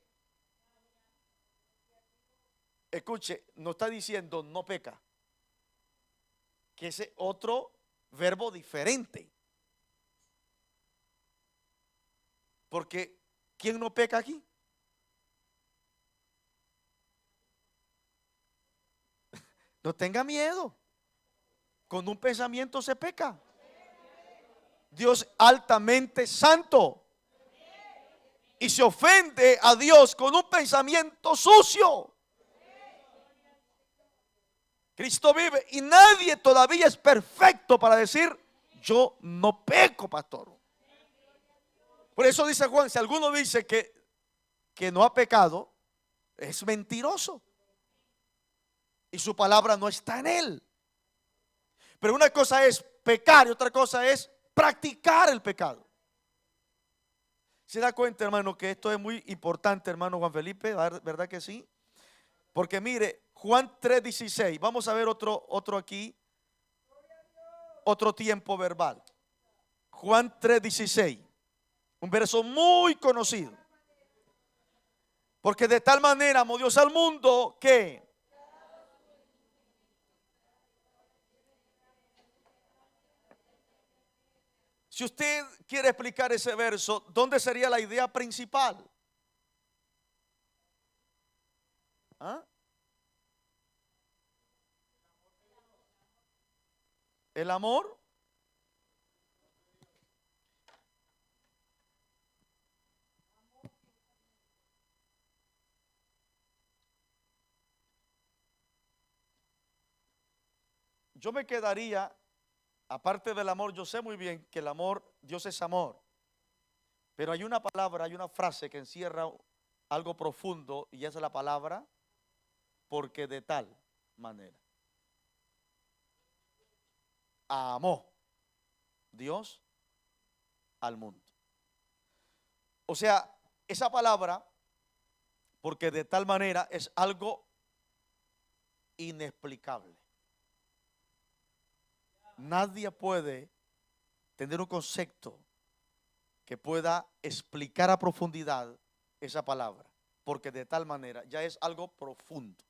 S3: Escuche, no está diciendo no peca, que ese otro verbo diferente. Porque ¿quién no peca aquí? No tenga miedo. Con un pensamiento se peca. Dios altamente santo. Y se ofende a Dios con un pensamiento sucio. Cristo vive y nadie todavía es perfecto para decir yo no peco, pastor. Por eso dice Juan, si alguno dice que no ha pecado, es mentiroso. Y su palabra no está en él. Pero una cosa es pecar y otra cosa es practicar el pecado. ¿Se da cuenta, hermano, que esto es muy importante, hermano Juan Felipe? ¿Verdad que sí? Porque mire, Juan 3:16, vamos a ver otro aquí, otro tiempo verbal. Juan 3:16, un verso muy conocido. Porque de tal manera amó Dios al mundo que si usted quiere explicar ese verso, ¿dónde sería la idea principal? ¿Ah? El amor. Yo me quedaría, aparte del amor, yo sé muy bien que el amor, Dios es amor. Pero hay una palabra, hay una frase que encierra algo profundo y esa es la palabra porque de tal manera amó Dios al mundo. O sea, esa palabra, porque de tal manera, es algo inexplicable. Nadie puede tener un concepto que pueda explicar a profundidad esa palabra, porque de tal manera ya es algo profundo.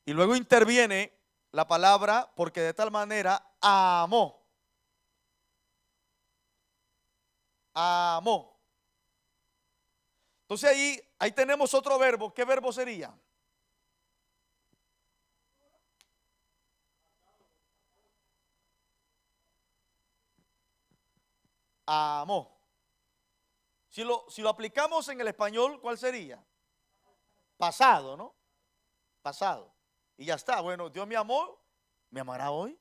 S3: Y luego interviene la palabra porque de tal manera amó. Amó. Entonces ahí tenemos otro verbo. ¿Qué verbo sería? Amó. Si lo aplicamos en el español, ¿cuál sería? Pasado, ¿no? Pasado. Y ya está. Bueno, Dios me amó, me amará hoy.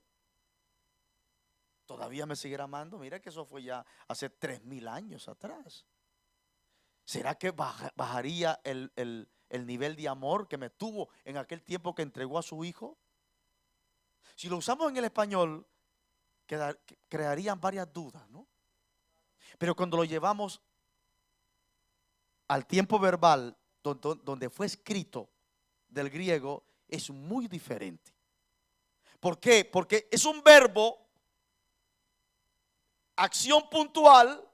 S3: Todavía me seguirá amando. Mira que eso fue ya hace 3000 años atrás. ¿Será que bajaría el nivel de amor que me tuvo en aquel tiempo que entregó a su hijo? Si lo usamos en el español, crearían varias dudas, ¿no? Pero cuando lo llevamos al tiempo verbal, donde fue escrito del griego, es muy diferente. ¿Por qué? Porque es un verbo, acción puntual,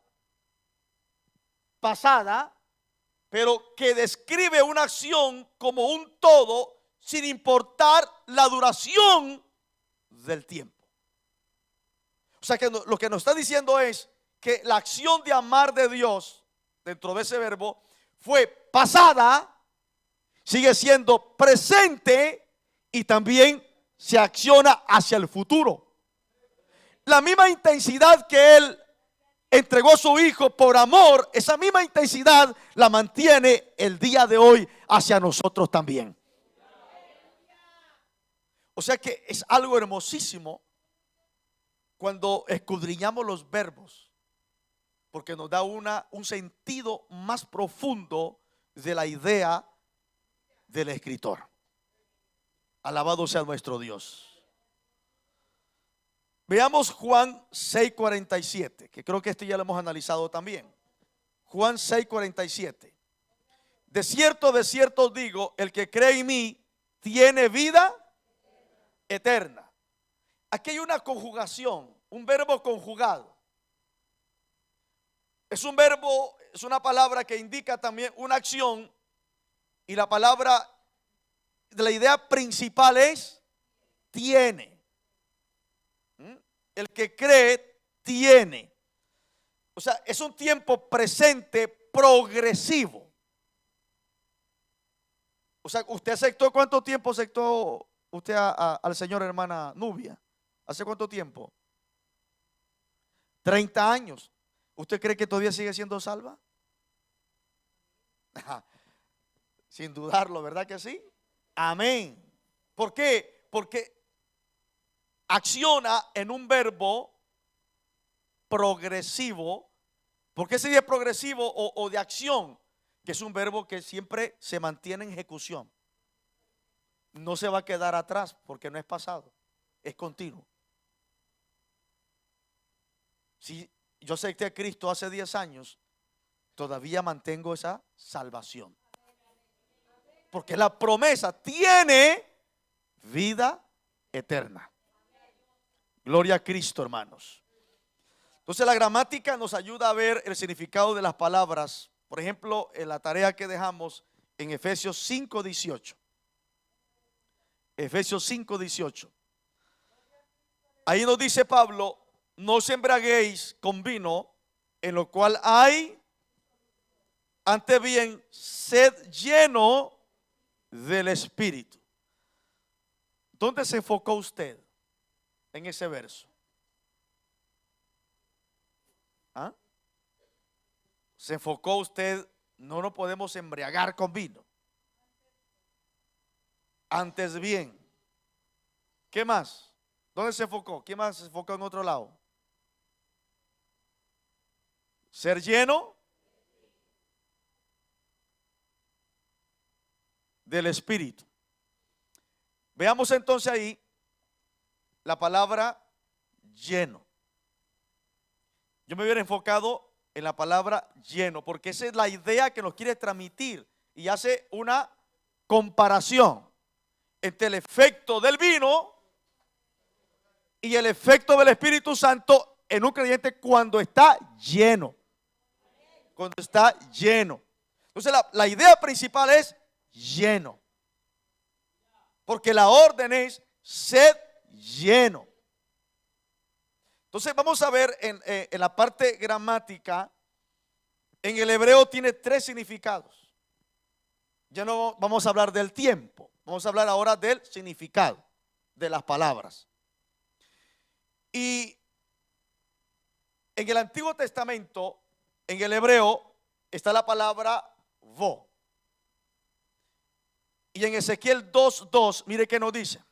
S3: pasada, pero que describe una acción como un todo, sin importar la duración del tiempo. O sea que lo que nos está diciendo es que la acción de amar de Dios dentro de ese verbo fue pasada, sigue siendo presente y también se acciona hacia el futuro. La misma intensidad que Él entregó a su Hijo por amor, esa misma intensidad la mantiene el día de hoy hacia nosotros también. O sea que es algo hermosísimo cuando escudriñamos los verbos, porque nos da un sentido más profundo de la idea del escritor. Alabado sea nuestro Dios. Veamos Juan 6:47, que creo que este ya lo hemos analizado también. Juan 6:47. De cierto os digo, el que cree en mí tiene vida eterna. Aquí hay una conjugación, un verbo conjugado. Es un verbo, es una palabra que indica también una acción, y la palabra de la idea principal es tiene. El que cree tiene. O sea, es un tiempo presente progresivo. O sea, ¿usted aceptó? ¿Cuánto tiempo aceptó usted al Señor, hermana Nubia? ¿Hace cuánto tiempo? 30 años. ¿Usted cree que todavía sigue siendo salva? Sin dudarlo, ¿verdad que sí? Amén. ¿Por qué? Porque acciona en un verbo progresivo. ¿Por qué sería progresivo o de acción? Que es un verbo que siempre se mantiene en ejecución. No se va a quedar atrás porque no es pasado, es continuo. Si yo acepté a Cristo hace 10 años, todavía mantengo esa salvación. Porque la promesa tiene vida eterna. Gloria a Cristo, hermanos. Entonces la gramática nos ayuda a ver el significado de las palabras. Por ejemplo, en la tarea que dejamos en Efesios 5:18. Efesios 5:18. Ahí nos dice Pablo: no os embriaguéis con vino, en lo cual hay, antes bien, sed lleno del Espíritu. ¿Dónde se enfocó usted en ese verso? ¿Ah? Se enfocó usted, no nos podemos embriagar con vino. Antes bien. ¿Qué más? ¿Dónde se enfocó? ¿Quién más se enfocó en otro lado? Ser lleno del Espíritu. Veamos entonces ahí la palabra lleno. Yo me hubiera enfocado en la palabra lleno, porque esa es la idea que nos quiere transmitir, y hace una comparación entre el efecto del vino y el efecto del Espíritu Santo en un creyente cuando está lleno. Cuando está lleno. Entonces la idea principal es lleno, porque la orden es sed lleno. Entonces vamos a ver en la parte gramática. En el hebreo tiene 3 significados. Ya no vamos a hablar del tiempo, vamos a hablar ahora del significado de las palabras. Y en el Antiguo Testamento, en el hebreo, está la palabra vo. Y en Ezequiel 2:2, mire que nos dice: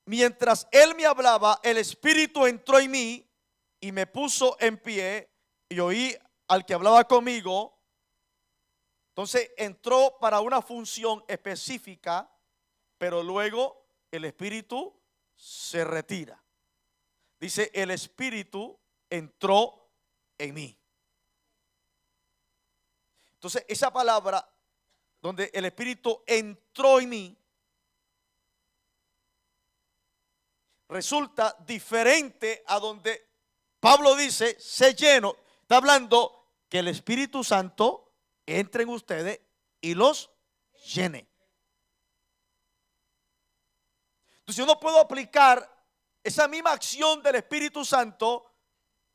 S3: mientras él me hablaba, el Espíritu entró en mí y me puso en pie, y oí al que hablaba conmigo. Entonces entró para una función específica, pero luego el Espíritu se retira. Dice: el Espíritu entró en mí. Entonces esa palabra donde el Espíritu entró en mí resulta diferente a donde Pablo dice sé lleno. Está hablando que el Espíritu Santo entre en ustedes y los llene. Entonces yo no puedo aplicar esa misma acción del Espíritu Santo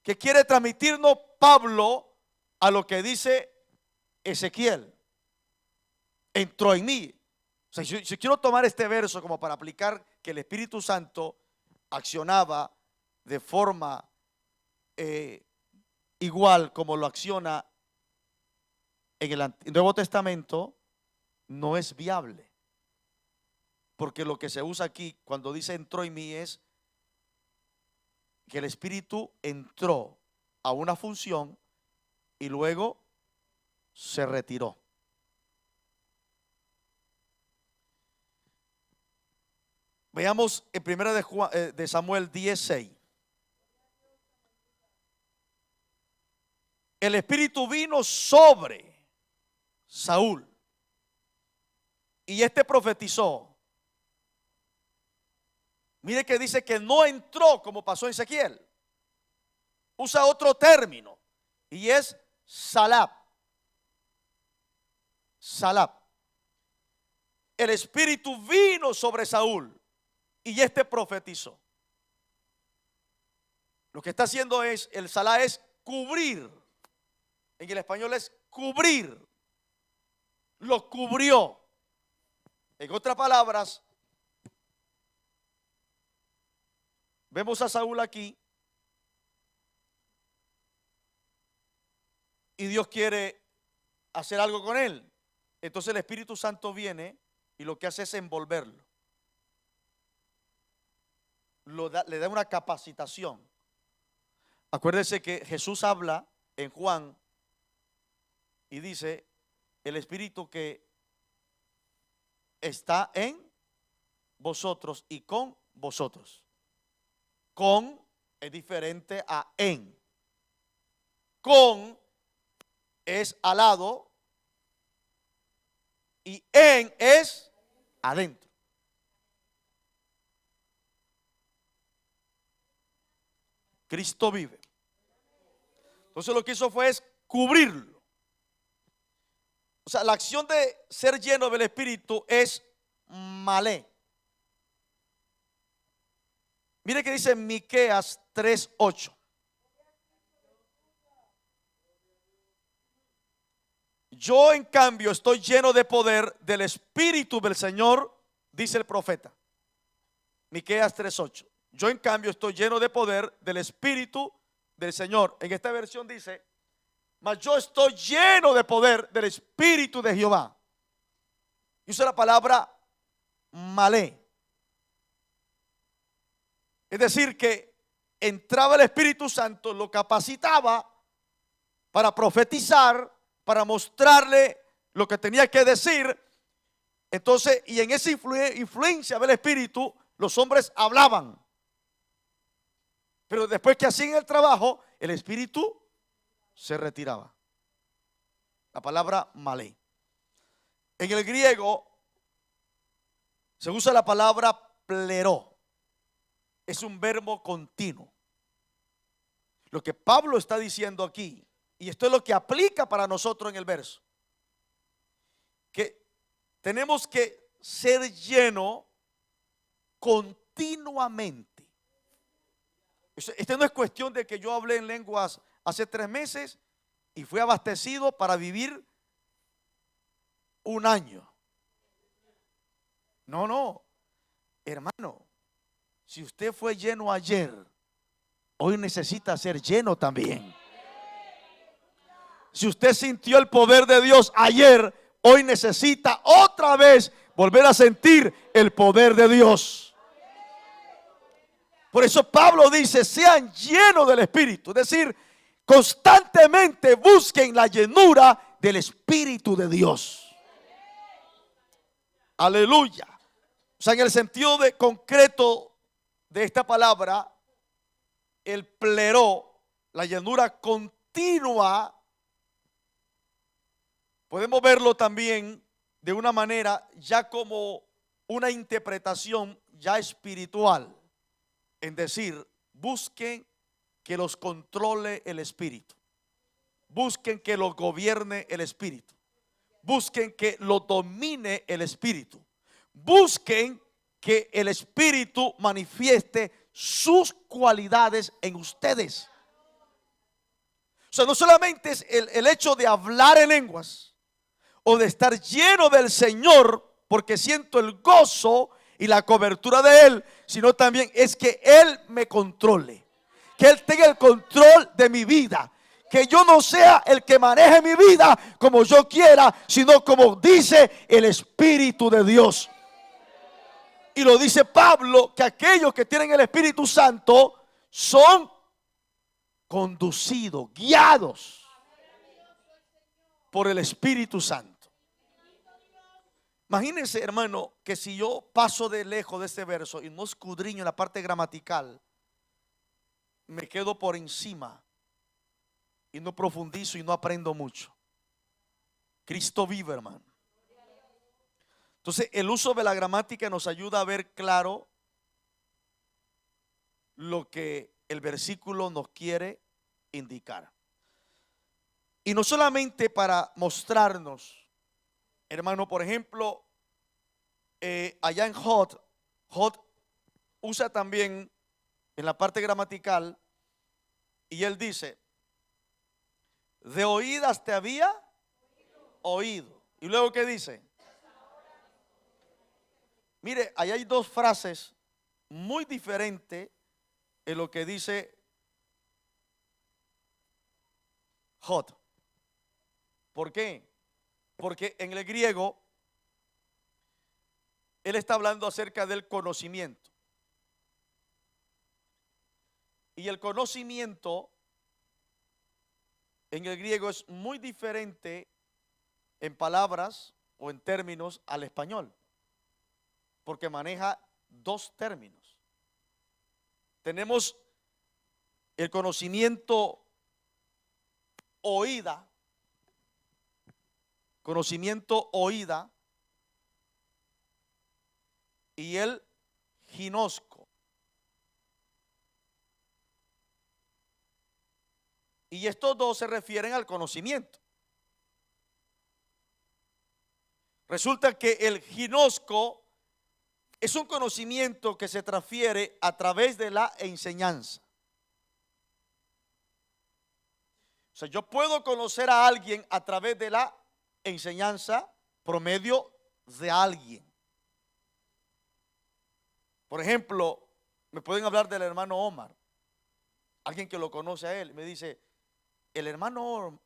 S3: que quiere transmitirnos Pablo a lo que dice Ezequiel. Entró en mí. O sea, si quiero tomar este verso como para aplicar que el Espíritu Santo accionaba de forma igual como lo acciona en el Nuevo Testamento, no es viable. Porque lo que se usa aquí cuando dice entró en mí es que el Espíritu entró a una función y luego se retiró. Veamos en 1 de Samuel 10:6. El Espíritu vino sobre Saúl y este profetizó. Mire que dice que no entró como pasó en Ezequiel. Usa otro término y es salab. Salab. El Espíritu vino sobre Saúl y este profetizó. Lo que está haciendo es, el salá es cubrir. En el español es cubrir. Lo cubrió. En otras palabras, vemos a Saúl aquí y Dios quiere hacer algo con él. Entonces el Espíritu Santo viene y lo que hace es envolverlo. Le da una capacitación. Acuérdense que Jesús habla en Juan y dice: el Espíritu que está en vosotros y con vosotros. Con es diferente a en. Con es al lado y en es adentro. Cristo vive. Entonces lo que hizo fue es cubrirlo. O sea, la acción de ser lleno del Espíritu es malé. Mire que dice Miqueas 3:8. Yo en cambio estoy lleno de poder del Espíritu del Señor, dice el profeta. Miqueas 3:8. Yo en cambio estoy lleno de poder del Espíritu del Señor. En esta versión dice: mas yo estoy lleno de poder del Espíritu de Jehová. Y usa la palabra malé. Es decir, que entraba el Espíritu Santo, lo capacitaba para profetizar, para mostrarle lo que tenía que decir. Entonces, y en esa influencia del Espíritu, los hombres hablaban. Pero después que hacían el trabajo, el Espíritu se retiraba. La palabra malé. En el griego se usa la palabra pleró. Es un verbo continuo. Lo que Pablo está diciendo aquí, y esto es lo que aplica para nosotros en el verso, que tenemos que ser llenos continuamente. Este no es cuestión de que yo hablé en lenguas hace 3 meses y fui abastecido para vivir un año. No, no, hermano, si usted fue lleno ayer, hoy necesita ser lleno también. Si usted sintió el poder de Dios ayer, hoy necesita otra vez volver a sentir el poder de Dios. Por eso Pablo dice: sean llenos del Espíritu. Es decir, constantemente busquen la llenura del Espíritu de Dios. Aleluya. O sea, en el sentido de concreto de esta palabra, el pleró, la llenura continua, podemos verlo también de una manera ya como una interpretación ya espiritual. En decir, busquen que los controle el Espíritu. Busquen que los gobierne el Espíritu. Busquen que lo domine el Espíritu. Busquen que el Espíritu manifieste sus cualidades en ustedes. O sea, no solamente es el hecho de hablar en lenguas o de estar lleno del Señor porque siento el gozo y la cobertura de Él, sino también es que Él me controle, que Él tenga el control de mi vida, que yo no sea el que maneje mi vida como yo quiera, sino como dice el Espíritu de Dios. Y lo dice Pablo, que aquellos que tienen el Espíritu Santo son conducidos, guiados por el Espíritu Santo. Imagínense, hermano, que si yo paso de lejos de este verso y no escudriño en la parte gramatical, me quedo por encima y no profundizo y no aprendo mucho. Cristo vive, hermano. Entonces, el uso de la gramática nos ayuda a ver claro lo que el versículo nos quiere indicar. Y no solamente para mostrarnos, hermano, por ejemplo, allá en Hod usa también en la parte gramatical, y él dice: de oídas te había oído. Y luego, ¿qué dice? Mire, ahí hay dos frases muy diferentes en lo que dice Hod. ¿Por qué? Porque en el griego él está hablando acerca del conocimiento. Y el conocimiento en el griego es muy diferente en palabras o en términos al español, porque maneja dos términos. Tenemos el conocimiento oída, y el ginosco. Y estos dos se refieren al conocimiento. Resulta que el ginosco es un conocimiento que se transfiere a través de la enseñanza. O sea, yo puedo conocer a alguien a través de la enseñanza por medio de alguien. Por ejemplo, me pueden hablar del hermano Omar. Alguien que lo conoce a él me dice: el hermano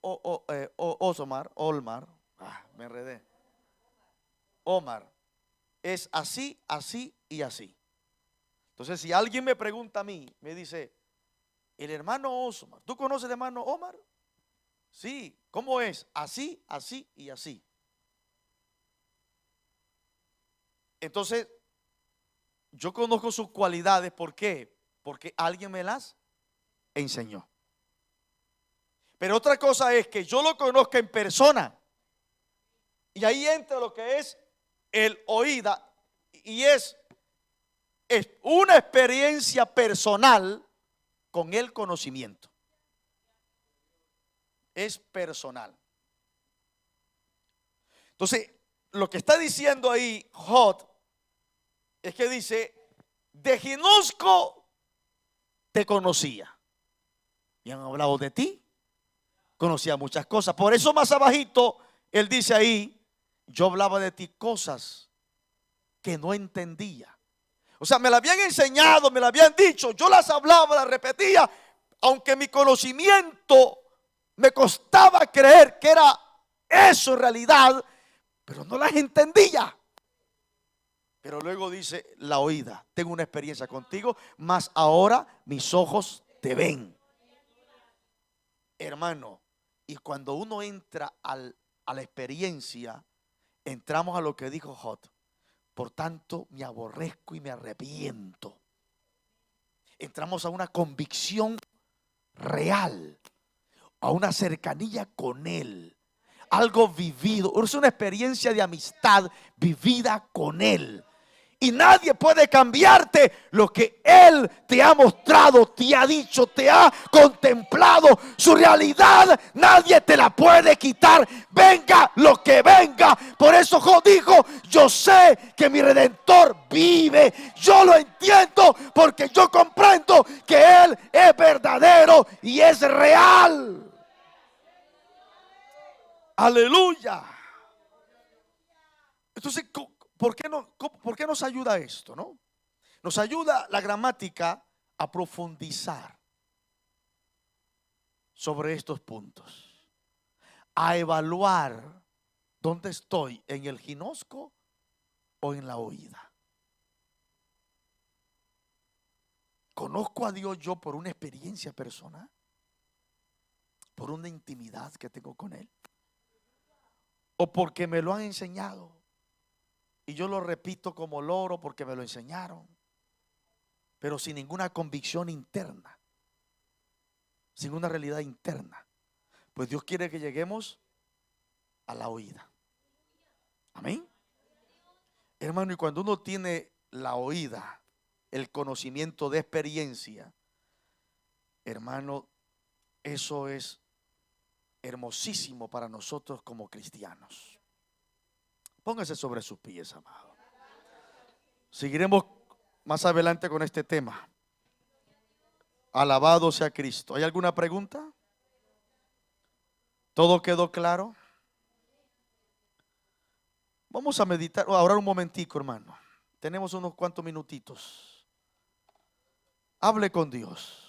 S3: Olmar, me enredé. Omar es así, así y así. Entonces, si alguien me pregunta a mí, me dice: el hermano Omar, ¿tú conoces al hermano Omar? Sí. ¿Cómo es? Así, así y así. Entonces, yo conozco sus cualidades. ¿Por qué? Porque alguien me las enseñó. Pero otra cosa es que yo lo conozca en persona. Y ahí entra lo que es el oída. Y es una experiencia personal con el conocimiento. Es personal. Entonces, lo que está diciendo ahí Hod es que dice: de ginosco te conocía. Y han hablado de ti. Conocía muchas cosas. Por eso más abajito él dice ahí: yo hablaba de ti cosas que no entendía. O sea, me la habían enseñado, me la habían dicho, yo las hablaba, las repetía, aunque mi conocimiento me costaba creer que era eso en realidad, pero no las entendía. Pero luego dice: la oída, tengo una experiencia contigo, mas ahora mis ojos te ven. Hermano, y cuando uno entra a la experiencia, entramos a lo que dijo Hod: por tanto me aborrezco y me arrepiento. Entramos a una convicción real, a una cercanía con Él, algo vivido. Es una experiencia de amistad vivida con Él. Y nadie puede cambiarte lo que Él te ha mostrado, te ha dicho, te ha contemplado. Su realidad nadie te la puede quitar, venga lo que venga. Por eso Job dijo: yo sé que mi Redentor vive. Yo lo entiendo porque yo comprendo que Él es verdadero y es real. Aleluya. Entonces, ¿por qué nos ayuda esto, no? Nos ayuda la gramática a profundizar sobre estos puntos, a evaluar dónde estoy, en el ginosco o en la oída. ¿Conozco a Dios yo por una experiencia personal? ¿Por una intimidad que tengo con Él? ¿O porque me lo han enseñado y yo lo repito como loro porque me lo enseñaron, pero sin ninguna convicción interna, sin una realidad interna? Pues Dios quiere que lleguemos a la oída. Amén. Hermano, y cuando uno tiene la oída, el conocimiento de experiencia, hermano, eso es hermosísimo para nosotros como cristianos. Póngase sobre sus pies, amado. Seguiremos más adelante con este tema. Alabado sea Cristo. ¿Hay alguna pregunta? ¿Todo quedó claro? Vamos a meditar, a orar un momentico, hermano. Tenemos unos cuantos minutitos. Hable con Dios.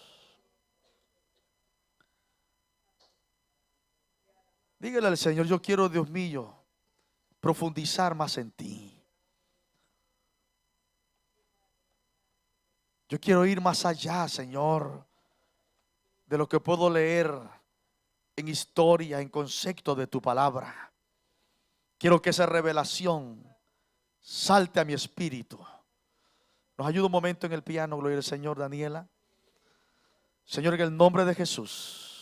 S3: Dígale al Señor: yo quiero, Dios mío, profundizar más en ti. Yo quiero ir más allá, Señor, de lo que puedo leer en historia, en concepto de tu palabra. Quiero que esa revelación salte a mi espíritu. Nos ayuda un momento en el piano, gloria al Señor, Daniela. Señor, en el nombre de Jesús.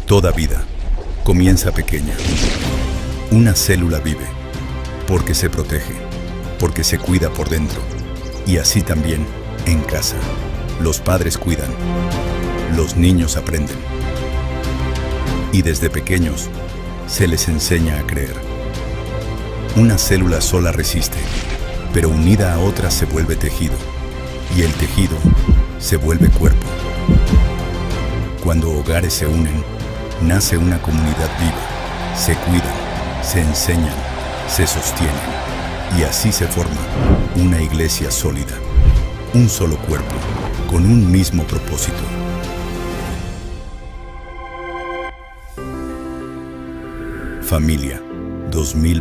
S4: Toda vida comienza pequeña. Una célula vive porque se protege, porque se cuida por dentro. Y así también en casa. Los padres cuidan, los niños aprenden. Y desde pequeños se les enseña a creer. Una célula sola resiste, pero unida a otras se vuelve tejido. Y el tejido se vuelve cuerpo. Cuando hogares se unen, nace una comunidad viva. Se cuidan, se enseñan, se sostienen. Y así se forma una iglesia sólida. Un solo cuerpo, con un mismo propósito. Familia 2020.